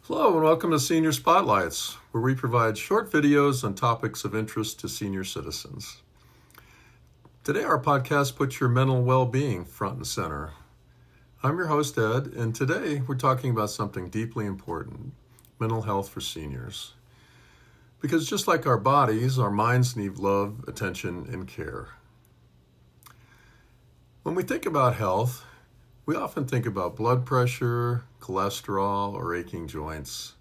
Hello and welcome to Senior Spotlights, where we provide short videos on topics of interest to senior citizens. Today our podcast puts your mental well-being front and center. I'm your host, Ed, and today we're talking about something deeply important, mental health for seniors. Because just like our bodies, our minds need love, attention, and care. When we think about health, we often think about blood pressure, cholesterol, or aching joints.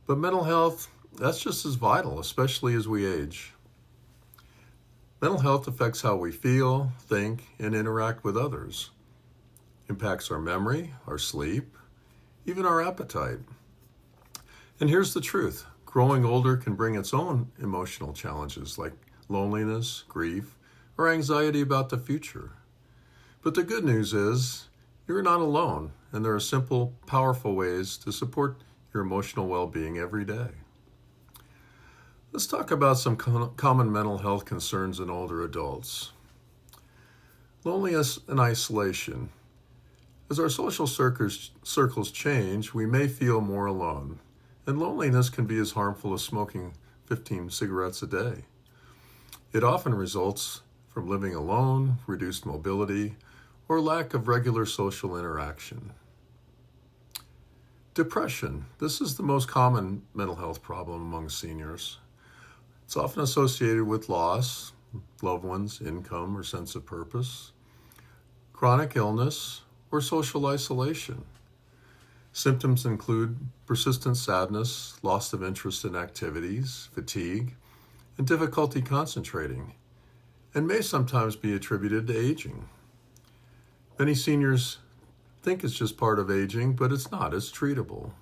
But mental health, that's just as vital, especially as we age. Mental health affects how we feel, think, and interact with others. Impacts our memory, our sleep, even our appetite. And here's the truth. Growing older can bring its own emotional challenges like loneliness, grief, or anxiety about the future. But the good news is, you're not alone, and there are simple, powerful ways to support your emotional well-being every day. Let's talk about some common mental health concerns in older adults. Loneliness and isolation. As our social circles change, we may feel more alone, and loneliness can be as harmful as smoking 15 cigarettes a day. It often results from living alone, reduced mobility, or lack of regular social interaction. Depression. This is the most common mental health problem among seniors. It's often associated with loss, loved ones, income, or sense of purpose, chronic illness, or social isolation. Symptoms include persistent sadness, loss of interest in activities, fatigue, and difficulty concentrating, and may sometimes be attributed to aging. Many seniors think it's just part of aging, but it's not. It's treatable.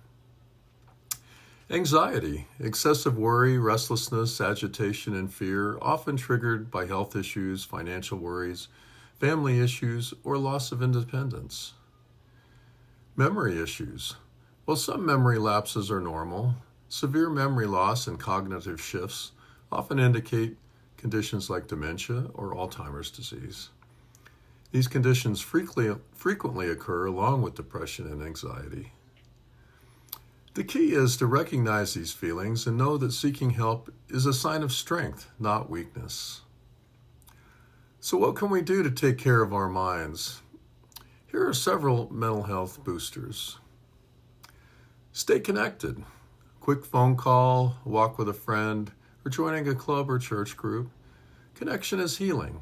Anxiety, excessive worry, restlessness, agitation, and fear, often triggered by health issues, financial worries, family issues, or loss of independence. Memory issues. While some memory lapses are normal, severe memory loss and cognitive shifts often indicate conditions like dementia or Alzheimer's disease. These conditions frequently occur along with depression and anxiety. The key is to recognize these feelings and know that seeking help is a sign of strength, not weakness. So what can we do to take care of our minds? Here are several mental health boosters. Stay connected. A quick phone call, a walk with a friend, or joining a club or church group. Connection is healing.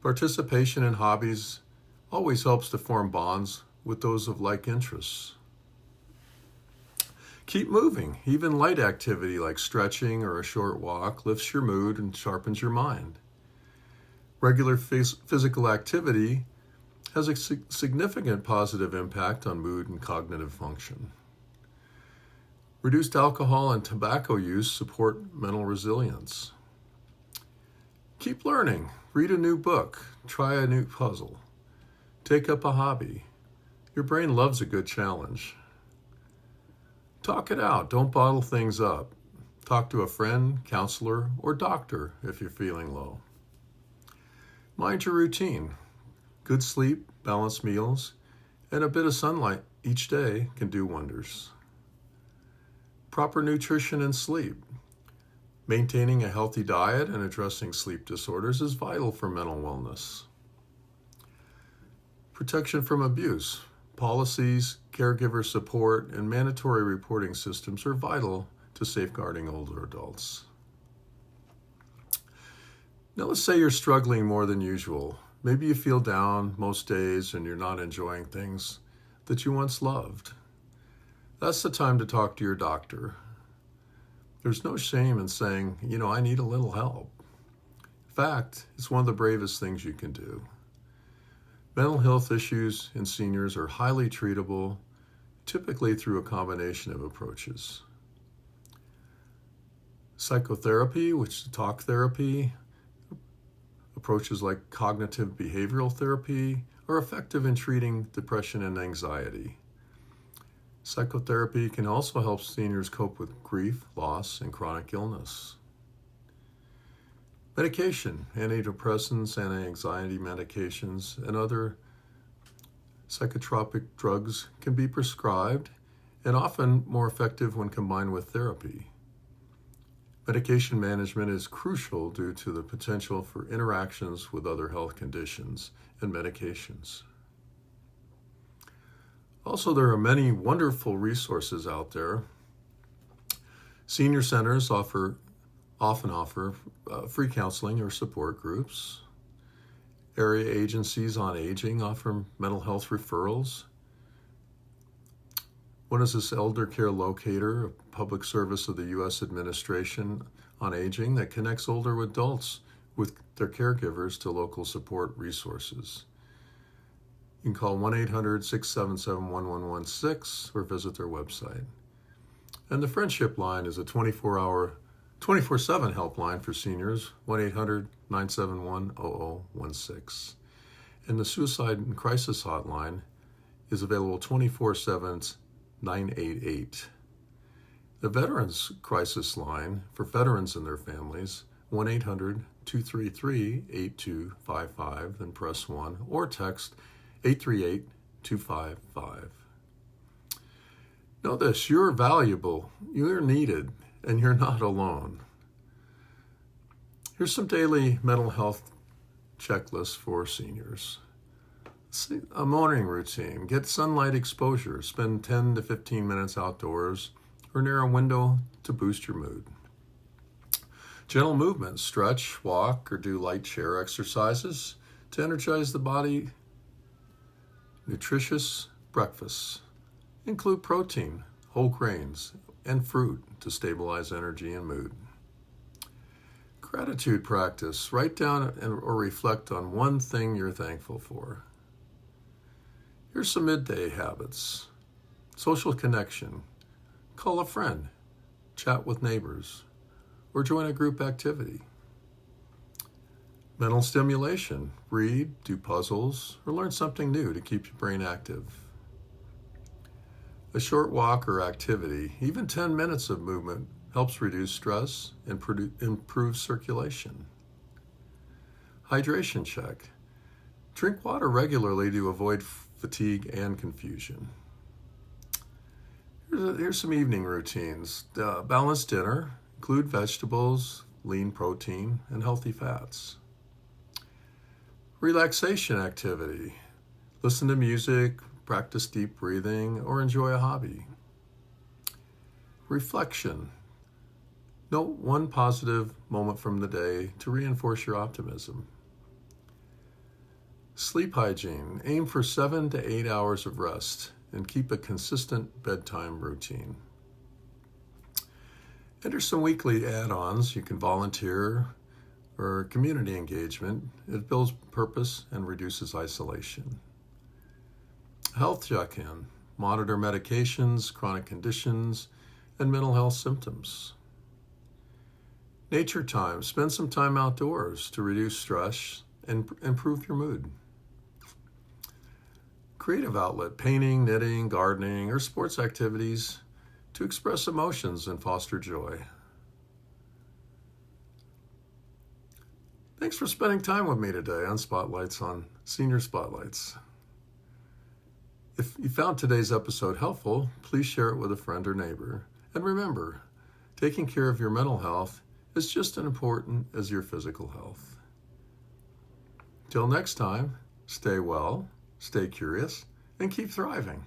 Participation in hobbies always helps to form bonds with those of like interests. Keep moving. Even light activity like stretching or a short walk lifts your mood and sharpens your mind. Regular physical activity has a significant positive impact on mood and cognitive function. Reduced alcohol and tobacco use support mental resilience. Keep learning. Read a new book. Try a new puzzle. Take up a hobby. Your brain loves a good challenge. Talk it out. Don't bottle things up. Talk to a friend, counselor, or doctor if you're feeling low. Mind your routine. Good sleep, balanced meals, and a bit of sunlight each day can do wonders. Proper nutrition and sleep. Maintaining a healthy diet and addressing sleep disorders is vital for mental wellness. Protection from abuse. Policies, caregiver support, and mandatory reporting systems are vital to safeguarding older adults. Now let's say you're struggling more than usual. Maybe you feel down most days and you're not enjoying things that you once loved. That's the time to talk to your doctor. There's no shame in saying, I need a little help. In fact, it's one of the bravest things you can do. Mental health issues in seniors are highly treatable, typically through a combination of approaches. Psychotherapy, which is talk therapy, approaches like cognitive behavioral therapy are effective in treating depression and anxiety. Psychotherapy can also help seniors cope with grief, loss, and chronic illness. Medication, antidepressants, anti-anxiety medications, and other psychotropic drugs can be prescribed and often more effective when combined with therapy. Medication management is crucial due to the potential for interactions with other health conditions and medications. Also, there are many wonderful resources out there. Senior centers often offer free counseling or support groups. Area agencies on aging offer mental health referrals. One is this Elder Care Locator, a public service of the U.S. Administration on Aging that connects older adults with their caregivers to local support resources. You can call 1-800-677-1116 or visit their website. And the Friendship Line is a 24-7 helpline for seniors, 1-800-971-0016. And the Suicide and Crisis Hotline is available 24/7, 988. The Veterans Crisis Line for veterans and their families, 1-800-233-8255, then press 1, or text 838-255. Know this, you're valuable, you're needed, and you're not alone. Here's some daily mental health checklists for seniors. A morning routine. Get sunlight exposure. Spend 10 to 15 minutes outdoors or near a window to boost your mood. Gentle movement. Stretch, walk, or do light chair exercises to energize the body. Nutritious breakfasts. Include protein, whole grains, and fruit to stabilize energy and mood. Gratitude practice. Write down or reflect on one thing you're thankful for. Here's some midday habits. Social connection. Call a friend, chat with neighbors, or join a group activity. Mental stimulation. Read, do puzzles, or learn something new to keep your brain active. A short walk or activity, even 10 minutes of movement, helps reduce stress and improve circulation. Hydration check. Drink water regularly to avoid fatigue and confusion. Here's some evening routines. Balanced dinner. Include vegetables, lean protein, and healthy fats. Relaxation activity. Listen to music, practice deep breathing, or enjoy a hobby. Reflection. Note one positive moment from the day to reinforce your optimism. Sleep hygiene. Aim for 7 to 8 hours of rest and keep a consistent bedtime routine. Enter some weekly add-ons. You can volunteer or community engagement. It builds purpose and reduces isolation. Health check-in. Monitor medications, chronic conditions, and mental health symptoms. Nature time. Spend some time outdoors to reduce stress and improve your mood. Creative outlet. Painting, knitting, gardening, or sports activities to express emotions and foster joy. Thanks for spending time with me today on Spotlights on Senior Spotlights. If you found today's episode helpful, please share it with a friend or neighbor. And remember, taking care of your mental health is just as important as your physical health. Till next time, stay well, stay curious, and keep thriving.